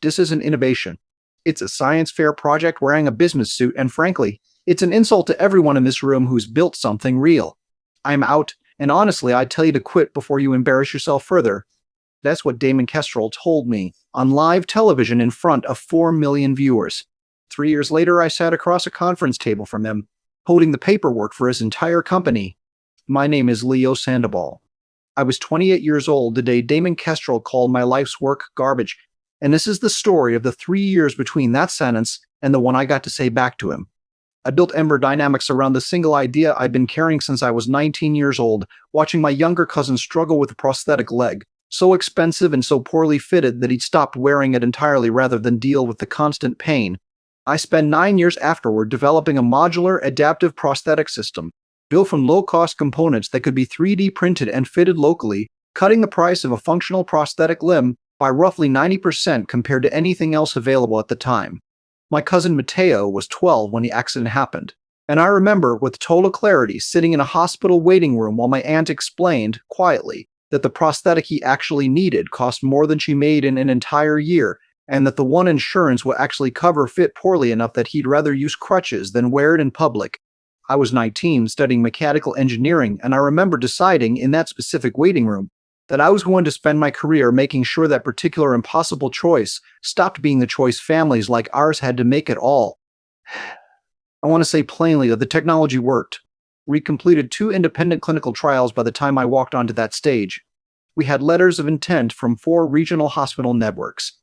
this isn't innovation. It's a science fair project wearing a business suit, and frankly, it's an insult to everyone in this room who's built something real. I'm out, and honestly, I'd tell you to quit before you embarrass yourself further. That's what Damon Kestrel told me on live television in front of 4 million viewers. 3 years later, I sat across a conference table from him, holding the paperwork for his entire company. My name is Leo Sandoval. I was 28 years old the day Damon Kestrel called my life's work garbage, and this is the story of the 3 years between that sentence and the one I got to say back to him. I built Ember Dynamics around the single idea I'd been carrying since I was 19 years old, watching my younger cousin struggle with a prosthetic leg, so expensive and so poorly fitted that he'd stopped wearing it entirely rather than deal with the constant pain. I spent 9 years afterward developing a modular, adaptive prosthetic system, built from low-cost components that could be 3D printed and fitted locally, cutting the price of a functional prosthetic limb by roughly 90% compared to anything else available at the time. My cousin Mateo was 12 when the accident happened, and I remember with total clarity sitting in a hospital waiting room while my aunt explained, quietly, that the prosthetic he actually needed cost more than she made in an entire year, and that the one insurance would actually cover fit poorly enough that he'd rather use crutches than wear it in public. I was 19, studying mechanical engineering, and I remember deciding in that specific waiting room that I was going to spend my career making sure that particular impossible choice stopped being the choice families like ours had to make at all. I want to say plainly that the technology worked. We completed 2 independent clinical trials by the time I walked onto that stage. We had letters of intent from 4 regional hospital networks.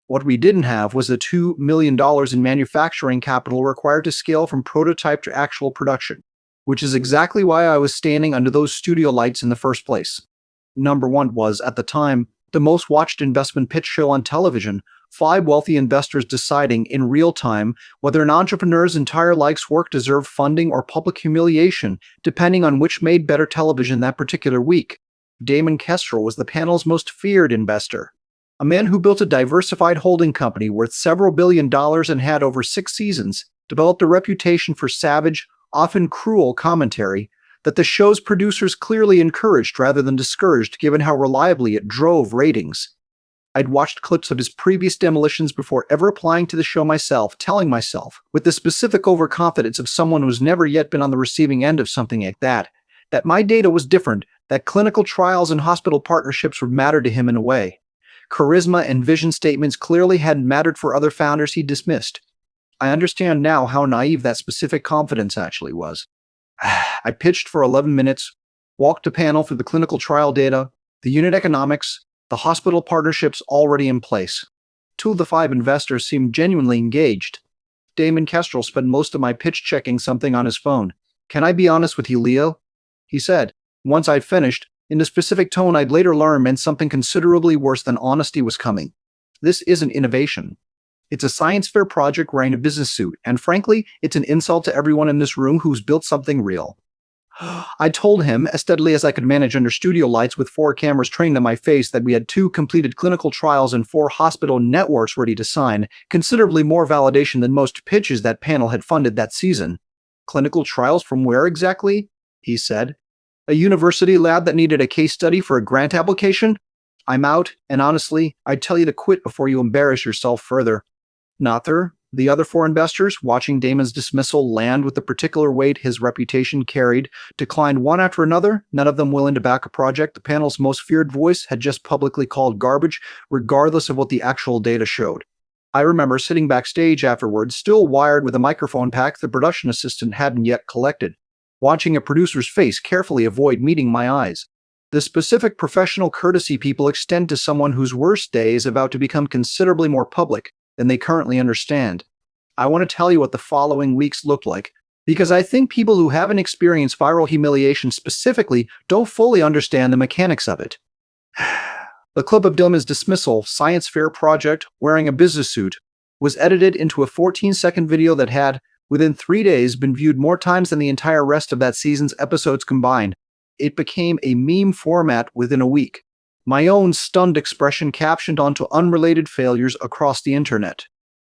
What we didn't have was the $2 million in manufacturing capital required to scale from prototype to actual production, which is exactly why I was standing under those studio lights in the first place. Number 1 was, at the time, the most watched investment pitch show on television, 5 wealthy investors deciding in real time whether an entrepreneur's entire life's work deserved funding or public humiliation, depending on which made better television that particular week. Damon Kestrel was the panel's most feared investor. A man who built a diversified holding company worth several $billion and had over 6 seasons developed a reputation for savage, often cruel commentary that the show's producers clearly encouraged rather than discouraged given how reliably it drove ratings. I'd watched clips of his previous demolitions before ever applying to the show myself, telling myself, with the specific overconfidence of someone who's never yet been on the receiving end of something like that my data was different, that clinical trials and hospital partnerships would matter to him in a way. Charisma and vision statements clearly hadn't mattered for other founders he dismissed. I understand now how naive that specific confidence actually was. I pitched for 11 minutes, walked a panel through the clinical trial data, the unit economics, the hospital partnerships already in place. 2 of the 5 investors seemed genuinely engaged. Damon Kestrel spent most of my pitch checking something on his phone. "Can I be honest with you, Leo?" he said. Once I'd finished, in the specific tone I'd later learn meant something considerably worse than honesty was coming. This isn't innovation. It's a science fair project wearing a business suit, and frankly, it's an insult to everyone in this room who's built something real. I told him, as steadily as I could manage under studio lights with 4 cameras trained on my face, that we had 2 completed clinical trials and 4 hospital networks ready to sign, considerably more validation than most pitches that panel had funded that season. "Clinical trials from where exactly?" he said. "A university lab that needed a case study for a grant application? I'm out, and honestly, I'd tell you to quit before you embarrass yourself further." Nather, the other 4 investors, watching Damon's dismissal land with the particular weight his reputation carried, declined one after another, none of them willing to back a project the panel's most feared voice had just publicly called garbage, regardless of what the actual data showed. I remember sitting backstage afterwards, still wired with a microphone pack the production assistant hadn't yet collected, watching a producer's face carefully avoid meeting my eyes. The specific professional courtesy people extend to someone whose worst day is about to become considerably more public than they currently understand. I want to tell you what the following weeks looked like, because I think people who haven't experienced viral humiliation specifically don't fully understand the mechanics of it. The clip of Damon's dismissal, science fair project, wearing a business suit, was edited into a 14-second video that had, within 3 days, been viewed more times than the entire rest of that season's episodes combined. It became a meme format within a week. My own stunned expression captioned onto unrelated failures across the internet.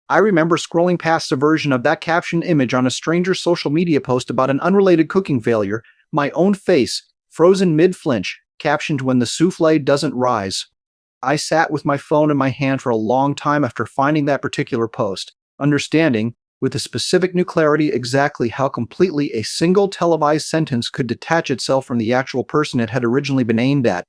I remember scrolling past a version of that captioned image on a stranger's social media post about an unrelated cooking failure, my own face, frozen mid-flinch, captioned "When the souffle doesn't rise." I sat with my phone in my hand for a long time after finding that particular post, understanding, with a specific new clarity, exactly how completely a single televised sentence could detach itself from the actual person it had originally been aimed at.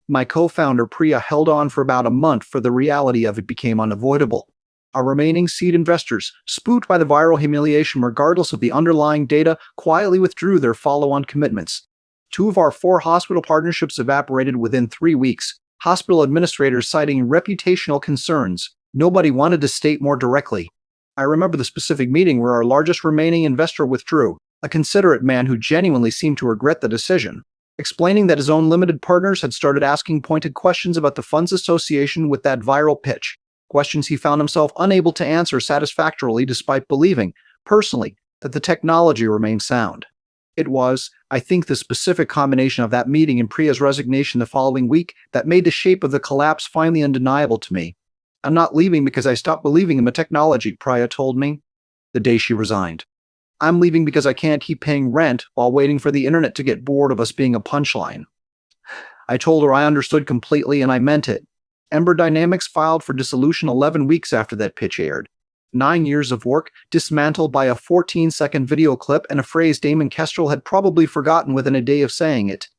My co-founder Priya held on for about a month, for the reality of it became unavoidable. Our remaining seed investors, spooked by the viral humiliation regardless of the underlying data, quietly withdrew their follow-on commitments. 2 of our 4 hospital partnerships evaporated within 3 weeks, hospital administrators citing reputational concerns. Nobody wanted to state more directly. I remember the specific meeting where our largest remaining investor withdrew, a considerate man who genuinely seemed to regret the decision, explaining that his own limited partners had started asking pointed questions about the fund's association with that viral pitch, questions he found himself unable to answer satisfactorily despite believing, personally, that the technology remained sound. It was, I think, the specific combination of that meeting and Priya's resignation the following week that made the shape of the collapse finally undeniable to me. I'm not leaving because I stopped believing in the technology, Priya told me the day she resigned. I'm leaving because I can't keep paying rent while waiting for the internet to get bored of us being a punchline. I told her I understood completely and I meant it. Ember Dynamics filed for dissolution 11 weeks after that pitch aired. 9 years of work dismantled by a 14-second video clip and a phrase Damon Kestrel had probably forgotten within a day of saying it.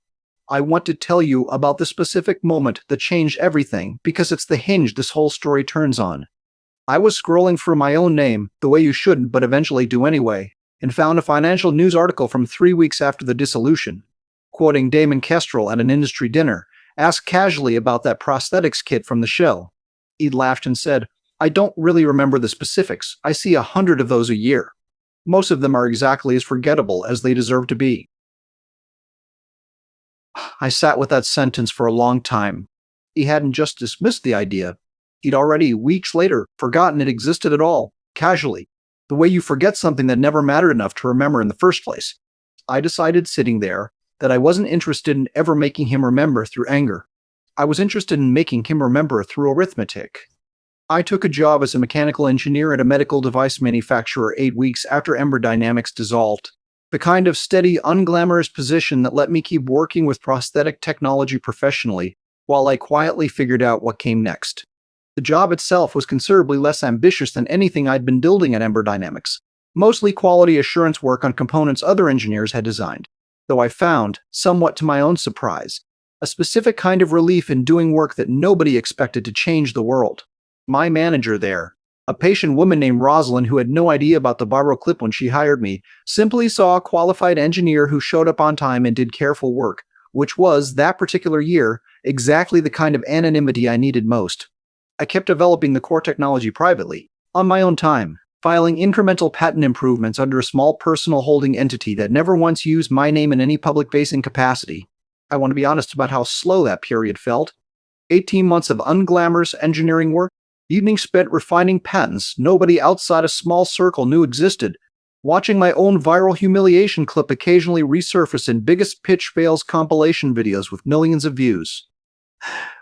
I want to tell you about the specific moment that changed everything because it's the hinge this whole story turns on. I was scrolling through my own name, the way you shouldn't but eventually do anyway, and found a financial news article from 3 weeks after the dissolution. Quoting Damon Kestrel at an industry dinner, asked casually about that prosthetics kit from the show. He'd laughed and said, I don't really remember the specifics. I see 100 of those a year. Most of them are exactly as forgettable as they deserve to be. I sat with that sentence for a long time. He hadn't just dismissed the idea. He'd already, weeks later, forgotten it existed at all, casually, the way you forget something that never mattered enough to remember in the first place. I decided sitting there that I wasn't interested in ever making him remember through anger. I was interested in making him remember through arithmetic. I took a job as a mechanical engineer at a medical device manufacturer 8 weeks after Ember Dynamics dissolved. The kind of steady, unglamorous position that let me keep working with prosthetic technology professionally while I quietly figured out what came next. The job itself was considerably less ambitious than anything I'd been building at Ember Dynamics, mostly quality assurance work on components other engineers had designed, though I found, somewhat to my own surprise, a specific kind of relief in doing work that nobody expected to change the world. My manager there, a patient woman named Rosalind who had no idea about the viral clip when she hired me, simply saw a qualified engineer who showed up on time and did careful work, which was, that particular year, exactly the kind of anonymity I needed most. I kept developing the core technology privately, on my own time, filing incremental patent improvements under a small personal holding entity that never once used my name in any public-facing capacity. I want to be honest about how slow that period felt. 18 months of unglamorous engineering work, evenings spent refining patents nobody outside a small circle knew existed, watching my own viral humiliation clip occasionally resurface in biggest pitch fails compilation videos with millions of views.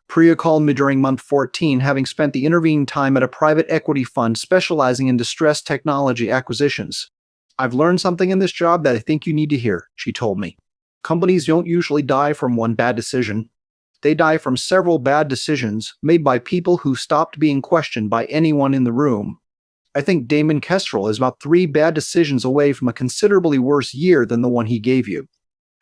Priya called me during month 14, having spent the intervening time at a private equity fund specializing in distressed technology acquisitions. I've learned something in this job that I think you need to hear, she told me. Companies don't usually die from one bad decision. They die from several bad decisions made by people who stopped being questioned by anyone in the room. I think Damon Kestrel is about 3 bad decisions away from a considerably worse year than the one he gave you.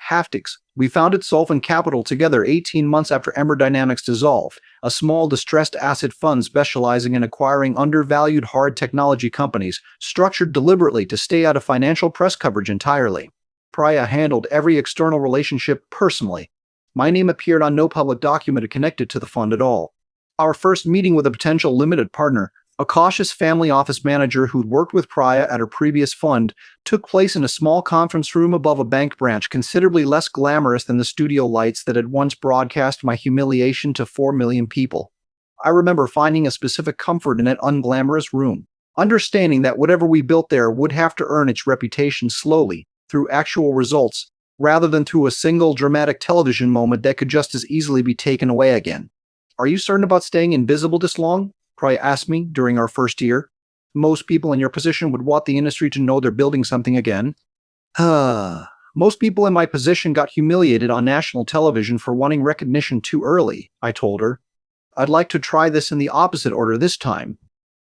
Haptics. We founded Solvent Capital together 18 months after Ember Dynamics dissolved, a small distressed asset fund specializing in acquiring undervalued hard technology companies, structured deliberately to stay out of financial press coverage entirely. Priya handled every external relationship personally. My name appeared on no public document connected to the fund at all. Our first meeting with a potential limited partner, a cautious family office manager who'd worked with Priya at her previous fund, took place in a small conference room above a bank branch considerably less glamorous than the studio lights that had once broadcast my humiliation to 4 million people. I remember finding a specific comfort in that unglamorous room, understanding that whatever we built there would have to earn its reputation slowly, through actual results, rather than through a single dramatic television moment that could just as easily be taken away again. Are you certain about staying invisible this long? Priya asked me during our first year. Most people in your position would want the industry to know they're building something again. Most people in my position got humiliated on national television for wanting recognition too early, I told her. I'd like to try this in the opposite order this time.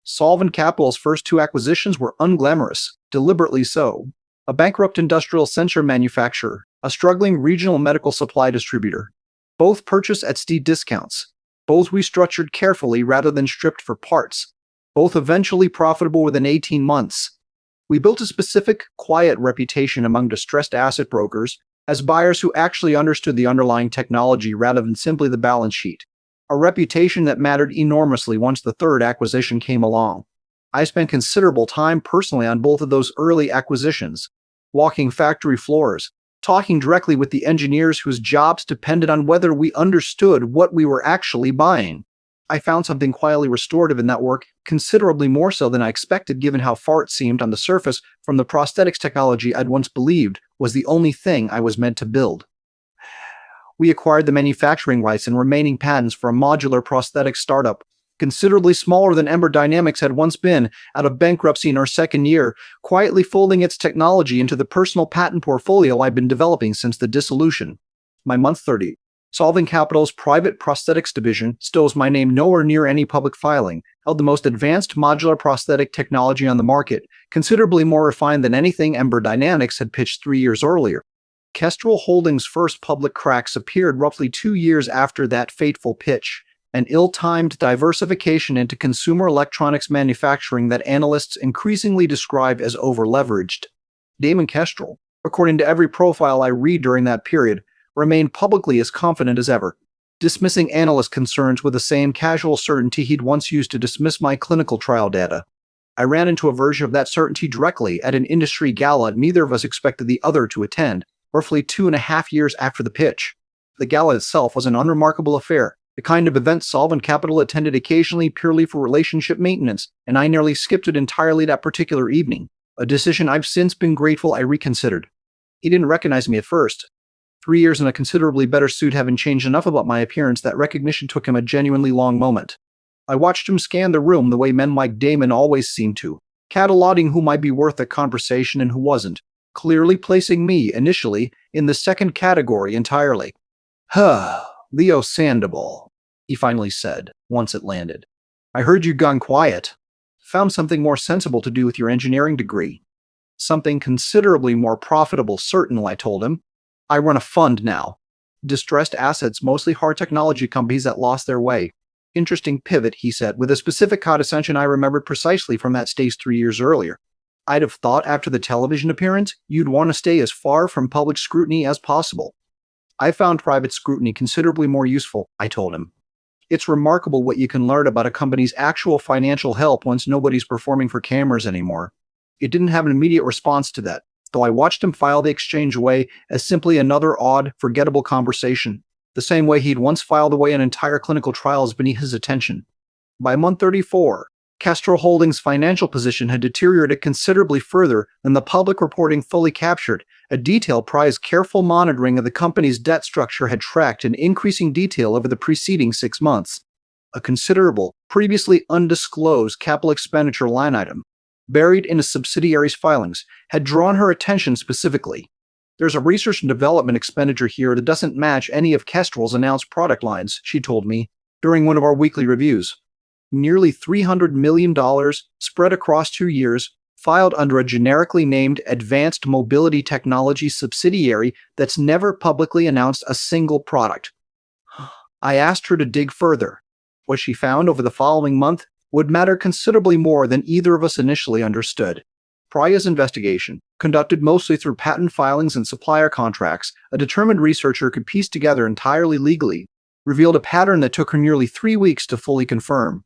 Solvent Capital's first two acquisitions were unglamorous, deliberately so. A bankrupt industrial sensor manufacturer, a struggling regional medical supply distributor. Both purchased at steep discounts. Both restructured carefully rather than stripped for parts. Both eventually profitable within 18 months. We built a specific, quiet reputation among distressed asset brokers as buyers who actually understood the underlying technology rather than simply the balance sheet. A reputation that mattered enormously once the third acquisition came along. I spent considerable time personally on both of those early acquisitions, walking factory floors, talking directly with the engineers whose jobs depended on whether we understood what we were actually buying. I found something quietly restorative in that work, considerably more so than I expected given how far it seemed on the surface from the prosthetics technology I'd once believed was the only thing I was meant to build. We acquired the manufacturing rights and remaining patents for a modular prosthetics startup, considerably smaller than Ember Dynamics had once been, out of bankruptcy in our second year, quietly folding its technology into the personal patent portfolio I'd been developing since the dissolution. My month 30. Solvent Capital's private prosthetics division, still is my name nowhere near any public filing, held the most advanced modular prosthetic technology on the market, considerably more refined than anything Ember Dynamics had pitched 3 years earlier. Kestrel Holdings' first public cracks appeared roughly 2 years after that fateful pitch, an ill-timed diversification into consumer electronics manufacturing that analysts increasingly describe as over-leveraged. Damon Kestrel, according to every profile I read during that period, remained publicly as confident as ever, dismissing analyst concerns with the same casual certainty he'd once used to dismiss my clinical trial data. I ran into a version of that certainty directly at an industry gala neither of us expected the other to attend, roughly 2.5 years after the pitch. The gala itself was an unremarkable affair, the kind of event Solvent Capital attended occasionally purely for relationship maintenance, and I nearly skipped it entirely that particular evening, a decision I've since been grateful I reconsidered. He didn't recognize me at first. 3 years in a considerably better suit having changed enough about my appearance that recognition took him a genuinely long moment. I watched him scan the room the way men like Damon always seem to, cataloging who might be worth a conversation and who wasn't, clearly placing me, initially, in the second category entirely. Leo Sandoval, he finally said, once it landed. I heard you'd gone quiet. Found something more sensible to do with your engineering degree. Something considerably more profitable, certainly, I told him. I run a fund now. Distressed assets, mostly hard technology companies that lost their way. Interesting pivot, he said, with a specific condescension I remembered precisely from that stage 3 years earlier. I'd have thought after the television appearance, you'd want to stay as far from public scrutiny as possible. I found private scrutiny considerably more useful, I told him. It's remarkable what you can learn about a company's actual financial health once nobody's performing for cameras anymore. It didn't have an immediate response to that, though I watched him file the exchange away as simply another odd, forgettable conversation, the same way he'd once filed away an entire clinical trial as beneath his attention. By month 34, Kestrel Holdings' financial position had deteriorated considerably further than the public reporting fully captured. A detail prized careful monitoring of the company's debt structure had tracked in increasing detail over the preceding 6 months. A considerable, previously undisclosed capital expenditure line item, buried in a subsidiary's filings, had drawn her attention specifically. There's a research and development expenditure here that doesn't match any of Kestrel's announced product lines, she told me, during one of our weekly reviews. Nearly $300 million, spread across 2 years, filed under a generically named Advanced Mobility Technology subsidiary that's never publicly announced a single product. I asked her to dig further. What she found over the following month would matter considerably more than either of us initially understood. Praya's investigation, conducted mostly through patent filings and supplier contracts, a determined researcher could piece together entirely legally, revealed a pattern that took her nearly 3 weeks to fully confirm.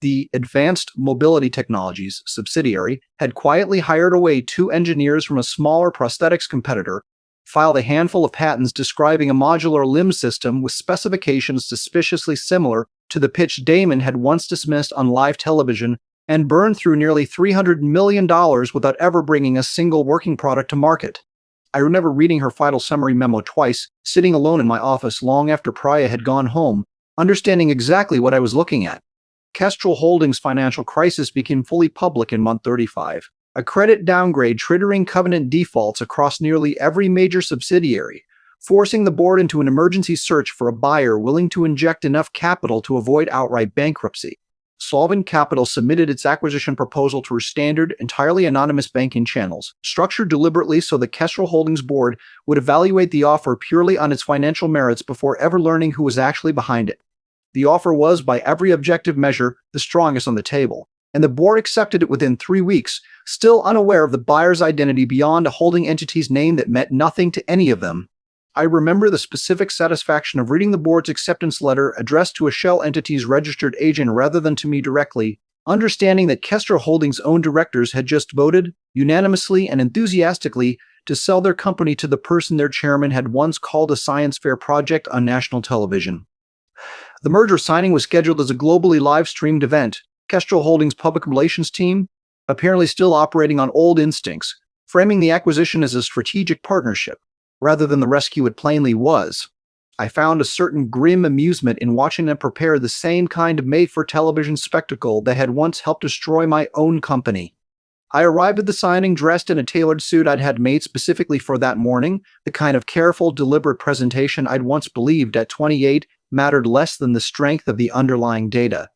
The Advanced Mobility Technologies subsidiary had quietly hired away 2 engineers from a smaller prosthetics competitor, filed a handful of patents describing a modular limb system with specifications suspiciously similar to the pitch Damon had once dismissed on live television, and burned through nearly $300 million without ever bringing a single working product to market. I remember reading her final summary memo twice, sitting alone in my office long after Praya had gone home, understanding exactly what I was looking at. Kestrel Holdings' financial crisis became fully public in month 35. A credit downgrade triggering covenant defaults across nearly every major subsidiary, forcing the board into an emergency search for a buyer willing to inject enough capital to avoid outright bankruptcy. Solvent Capital submitted its acquisition proposal through standard, entirely anonymous banking channels, structured deliberately so the Kestrel Holdings board would evaluate the offer purely on its financial merits before ever learning who was actually behind it. The offer was, by every objective measure, the strongest on the table, and the board accepted it within 3 weeks, still unaware of the buyer's identity beyond a holding entity's name that meant nothing to any of them. I remember the specific satisfaction of reading the board's acceptance letter addressed to a shell entity's registered agent rather than to me directly, understanding that Kestrel Holdings' own directors had just voted, unanimously and enthusiastically, to sell their company to the person their chairman had once called a science fair project on national television. The merger signing was scheduled as a globally live-streamed event. Kestrel Holdings' public relations team, apparently still operating on old instincts, framing the acquisition as a strategic partnership, rather than the rescue it plainly was. I found a certain grim amusement in watching them prepare the same kind of made-for-television spectacle that had once helped destroy my own company. I arrived at the signing dressed in a tailored suit I'd had made specifically for that morning, the kind of careful, deliberate presentation I'd once believed at 28 mattered less than the strength of the underlying data.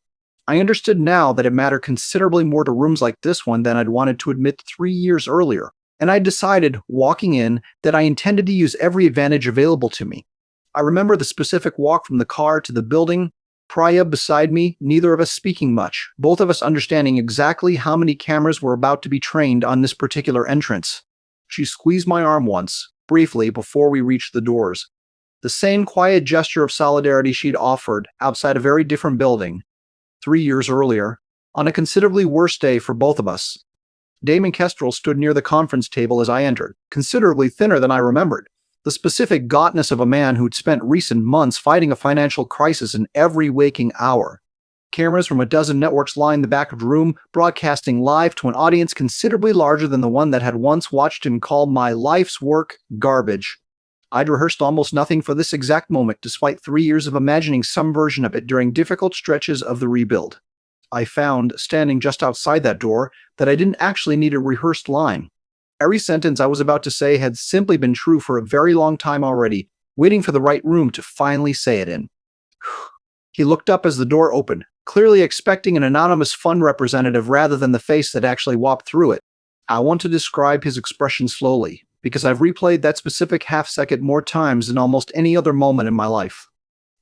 I understood now that it mattered considerably more to rooms like this one than I'd wanted to admit 3 years earlier, and I decided, walking in, that I intended to use every advantage available to me. I remember the specific walk from the car to the building, Priya beside me, neither of us speaking much, both of us understanding exactly how many cameras were about to be trained on this particular entrance. She squeezed my arm once, briefly, before we reached the doors. The same quiet gesture of solidarity she'd offered outside a very different building, 3 years earlier, on a considerably worse day for both of us. Damon Kestrel stood near the conference table as I entered, considerably thinner than I remembered, the specific gaughtness of a man who'd spent recent months fighting a financial crisis in every waking hour. Cameras from a dozen networks lined the back of the room, broadcasting live to an audience considerably larger than the one that had once watched him call my life's work garbage. I'd rehearsed almost nothing for this exact moment, despite 3 years of imagining some version of it during difficult stretches of the rebuild. I found, standing just outside that door, that I didn't actually need a rehearsed line. Every sentence I was about to say had simply been true for a very long time already, waiting for the right room to finally say it in. He looked up as the door opened, clearly expecting an anonymous fund representative rather than the face that actually walked through it. I want to describe his expression slowly, because I've replayed that specific half-second more times than almost any other moment in my life.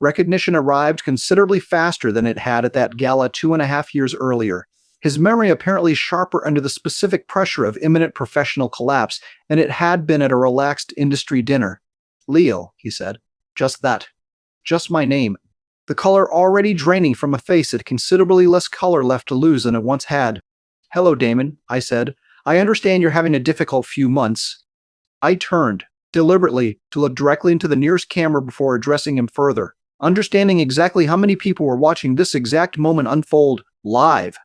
Recognition arrived considerably faster than it had at that gala 2.5 years earlier, his memory apparently sharper under the specific pressure of imminent professional collapse than it had been at a relaxed industry dinner. "Leo," he said. "Just that. Just my name." The color already draining from a face that considerably less color left to lose than it once had. "Hello, Damon," I said. "I understand you're having a difficult few months." I turned, deliberately, to look directly into the nearest camera before addressing him further, understanding exactly how many people were watching this exact moment unfold live.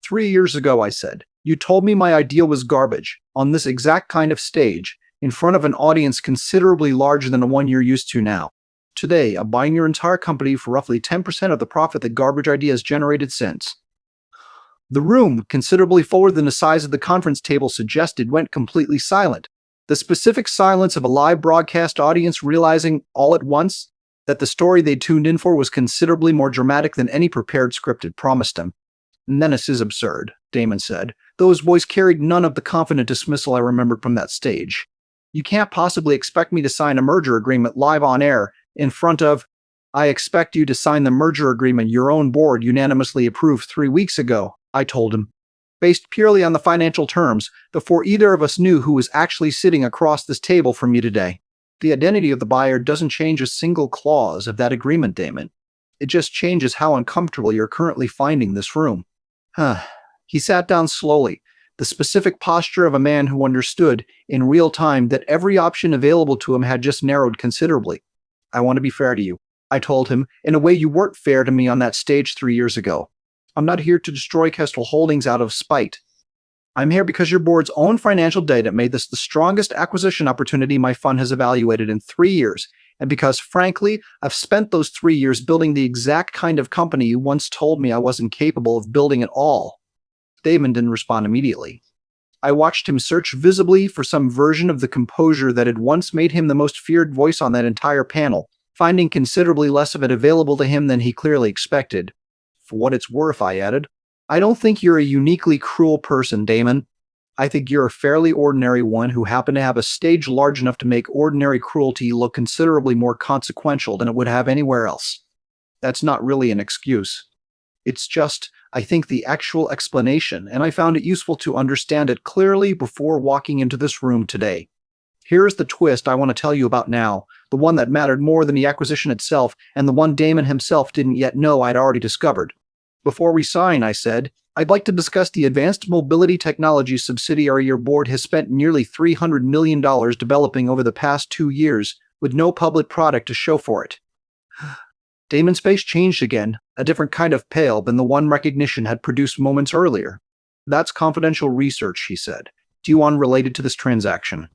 3 years ago, I said, you told me my idea was garbage, on this exact kind of stage, in front of an audience considerably larger than the one you're used to now. Today, I'm buying your entire company for roughly 10% of the profit that garbage idea has generated since. The room, considerably fuller than the size of the conference table suggested, went completely silent. The specific silence of a live broadcast audience realizing, all at once, that the story they tuned in for was considerably more dramatic than any prepared script had promised them. "Menace is absurd," Damon said, though his voice carried none of the confident dismissal I remembered from that stage. "You can't possibly expect me to sign a merger agreement live on air, in front of— I expect you to sign the merger agreement your own board unanimously approved 3 weeks ago," I told him, "based purely on the financial terms, before either of us knew who was actually sitting across this table from you today. The identity of the buyer doesn't change a single clause of that agreement, Damon. It just changes how uncomfortable you're currently finding this room." He sat down slowly, the specific posture of a man who understood, in real time, that every option available to him had just narrowed considerably. "I want to be fair to you," I told him, "in a way you weren't fair to me on that stage 3 years ago. I'm not here to destroy Kestrel Holdings out of spite. I'm here because your board's own financial data made this the strongest acquisition opportunity my fund has evaluated in 3 years, and because, frankly, I've spent those 3 years building the exact kind of company you once told me I wasn't capable of building at all." Damon didn't respond immediately. I watched him search visibly for some version of the composure that had once made him the most feared voice on that entire panel, finding considerably less of it available to him than he clearly expected. For what it's worth, I added, I don't think you're a uniquely cruel person, Damon. I think you're a fairly ordinary one who happened to have a stage large enough to make ordinary cruelty look considerably more consequential than it would have anywhere else. That's not really an excuse. It's just, I think, the actual explanation, and I found it useful to understand it clearly before walking into this room today. Here's the twist I want to tell you about now, the one that mattered more than the acquisition itself, and the one Damon himself didn't yet know I'd already discovered. Before we sign, I said, I'd like to discuss the Advanced Mobility Technologies subsidiary your board has spent nearly $300 million developing over the past 2 years, with no public product to show for it. Damon's face changed again, a different kind of pale than the one recognition had produced moments earlier. That's confidential research, he said. Due unrelated to this transaction.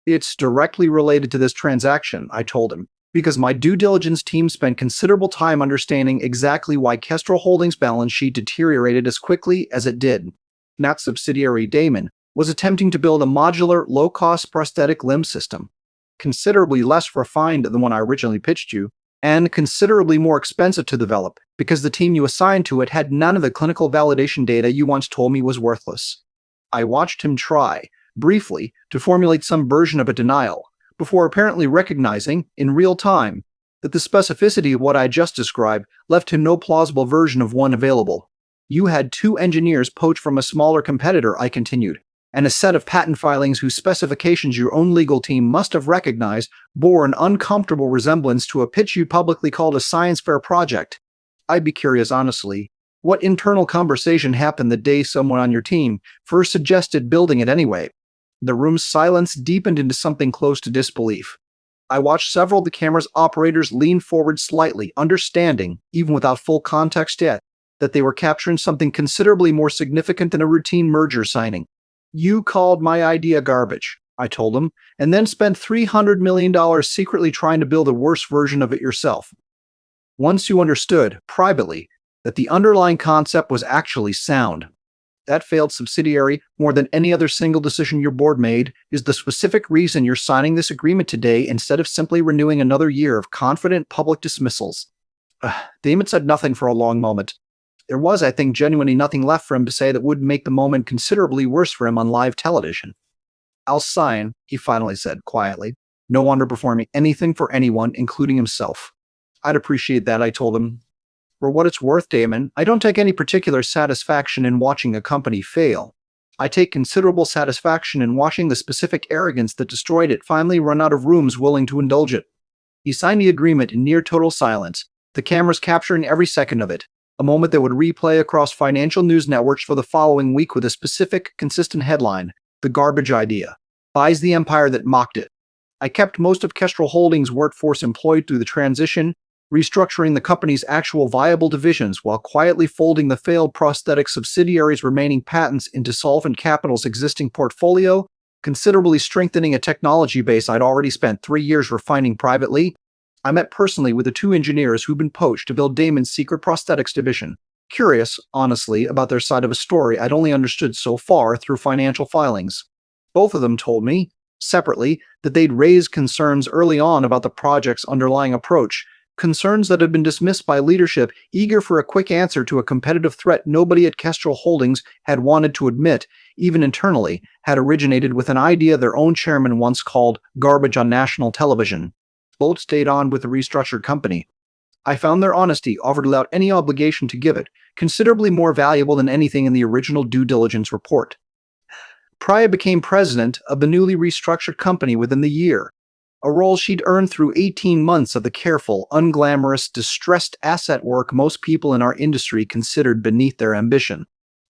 It's directly related to this transaction, I told him, because my due diligence team spent considerable time understanding exactly why Kestrel Holdings' balance sheet deteriorated as quickly as it did. That subsidiary, Damon, was attempting to build a modular, low-cost prosthetic limb system, considerably less refined than the one I originally pitched you, and considerably more expensive to develop because the team you assigned to it had none of the clinical validation data you once told me was worthless. I watched him try, briefly, to formulate some version of a denial, before apparently recognizing, in real time, that the specificity of what I just described left him no plausible version of one available. You had 2 engineers poached from a smaller competitor, I continued, and a set of patent filings whose specifications your own legal team must have recognized bore an uncomfortable resemblance to a pitch you publicly called a science fair project. I'd be curious, honestly, what internal conversation happened the day someone on your team first suggested building it anyway. The room's silence deepened into something close to disbelief. I watched several of the camera's operators lean forward slightly, understanding, even without full context yet, that they were capturing something considerably more significant than a routine merger signing. You called my idea garbage, I told him, and then spent $300 million secretly trying to build a worse version of it yourself. Once you understood, privately, that the underlying concept was actually sound. That failed subsidiary, more than any other single decision your board made, is the specific reason you're signing this agreement today instead of simply renewing another year of confident public dismissals. Damon said nothing for a long moment. There was, I think, genuinely nothing left for him to say that would make the moment considerably worse for him on live television. I'll sign, he finally said quietly, no underperforming anything for anyone, including himself. I'd appreciate that, I told him. For what it's worth, Damon, I don't take any particular satisfaction in watching a company fail. I take considerable satisfaction in watching the specific arrogance that destroyed it finally run out of rooms willing to indulge it. He signed the agreement in near total silence, the cameras capturing every second of it. A moment that would replay across financial news networks for the following week with a specific, consistent headline, The Garbage Idea. Buys the empire that mocked it. I kept most of Kestrel Holdings' workforce employed through the transition, restructuring the company's actual viable divisions while quietly folding the failed prosthetic subsidiary's remaining patents into Solvent Capital's existing portfolio, considerably strengthening a technology base I'd already spent 3 years refining privately. I met personally with the 2 engineers who'd been poached to build Damon's secret prosthetics division. Curious, honestly, about their side of a story I'd only understood so far through financial filings. Both of them told me, separately, that they'd raised concerns early on about the project's underlying approach, concerns that had been dismissed by leadership eager for a quick answer to a competitive threat nobody at Kestrel Holdings had wanted to admit, even internally, had originated with an idea their own chairman once called garbage on national television. Both stayed on with the restructured company. I found their honesty, offered without any obligation to give it, considerably more valuable than anything in the original due diligence report. Priya became president of the newly restructured company within the year, a role she'd earned through 18 months of the careful, unglamorous, distressed asset work most people in our industry considered beneath their ambition.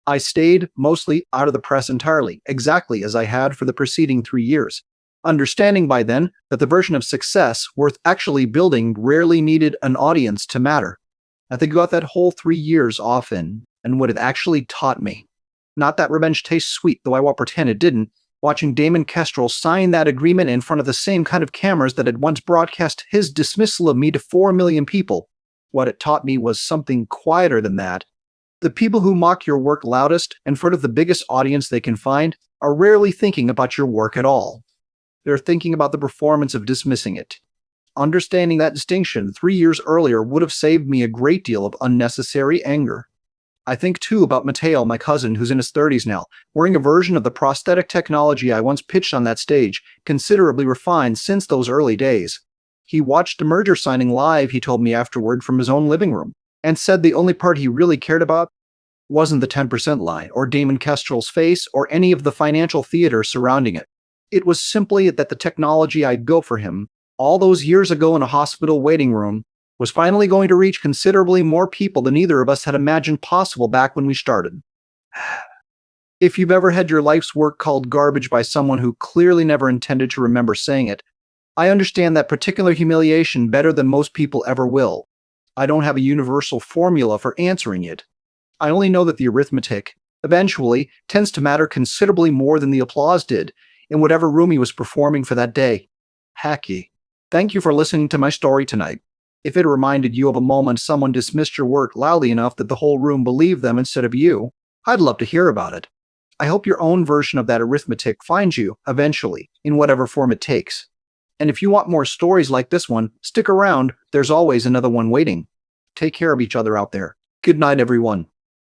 I stayed, mostly, out of the press entirely, exactly as I had for the preceding 3 years. Understanding by then that the version of success worth actually building rarely needed an audience to matter. I think about that whole 3 years often, and what it actually taught me. Not that revenge tastes sweet, though I won't pretend it didn't, watching Damon Kestrel sign that agreement in front of the same kind of cameras that had once broadcast his dismissal of me to 4 million people. What it taught me was something quieter than that. The people who mock your work loudest in front of the biggest audience they can find are rarely thinking about your work at all. They're thinking about the performance of dismissing it. Understanding that distinction 3 years earlier would have saved me a great deal of unnecessary anger. I think too about Matteo, my cousin, who's in his 30s now, wearing a version of the prosthetic technology I once pitched on that stage, considerably refined since those early days. He watched the merger signing live, he told me afterward, from his own living room, and said the only part he really cared about wasn't the 10% line, or Damon Kestrel's face, or any of the financial theater surrounding it. It was simply that the technology I'd built for him, all those years ago in a hospital waiting room, was finally going to reach considerably more people than either of us had imagined possible back when we started. If you've ever had your life's work called garbage by someone who clearly never intended to remember saying it, I understand that particular humiliation better than most people ever will. I don't have a universal formula for answering it. I only know that the arithmetic, eventually, tends to matter considerably more than the applause did in whatever room he was performing for that day. Hacky. Thank you for listening to my story tonight. If it reminded you of a moment someone dismissed your work loudly enough that the whole room believed them instead of you, I'd love to hear about it. I hope your own version of that arithmetic finds you, eventually, in whatever form it takes. And if you want more stories like this one, stick around, there's always another one waiting. Take care of each other out there. Good night, everyone.